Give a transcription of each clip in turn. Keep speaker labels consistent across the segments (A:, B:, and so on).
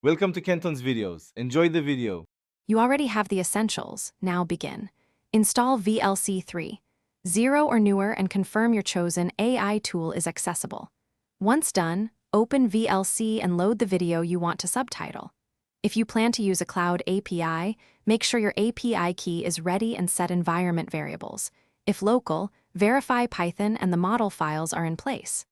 A: Welcome to Kenton's videos. Enjoy the video.
B: You already have the essentials. Now begin. Install VLC 3, 0 or newer, and confirm your chosen AI tool is accessible. Once done, open VLC and load the video you want to subtitle. If you plan to use a cloud API, make sure your API key is ready and set environment variables. If local, verify Python and the model files are in place.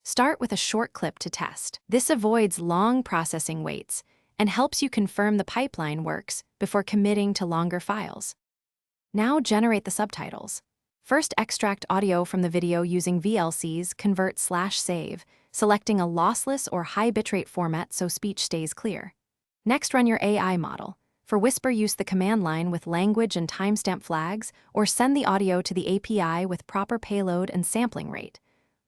B: Start with a short clip to test. This avoids long processing waits and helps you confirm the pipeline works before committing to longer files. Now generate the subtitles. First, extract audio from the video using VLC's convert/save, selecting a lossless or high bitrate format so speech stays clear. Next, run your AI model. For Whisper, use the command line with language and timestamp flags, or send the audio to the API with proper payload and sampling rate.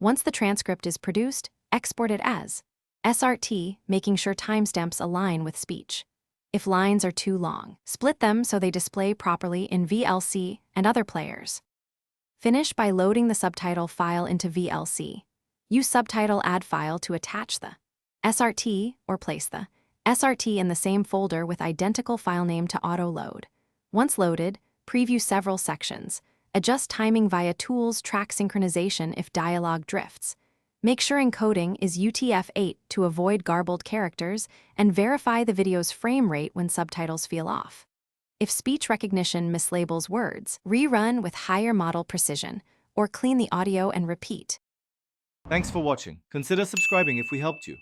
B: Once the transcript is produced, export it as SRT, making sure timestamps align with speech. If lines are too long, split them so they display properly in VLC and other players. Finish by loading the subtitle file into VLC. Use subtitle add file to attach the SRT or place the SRT in the same folder with identical file name to auto-load. Once loaded, preview several sections. Adjust timing via Tools Track Synchronization if dialogue drifts. Make sure encoding is UTF-8 to avoid garbled characters, and verify the video's frame rate when subtitles feel off. If speech recognition mislabels words, rerun with higher model precision, or clean the audio and repeat.
A: Thanks for watching. Consider subscribing if we helped you.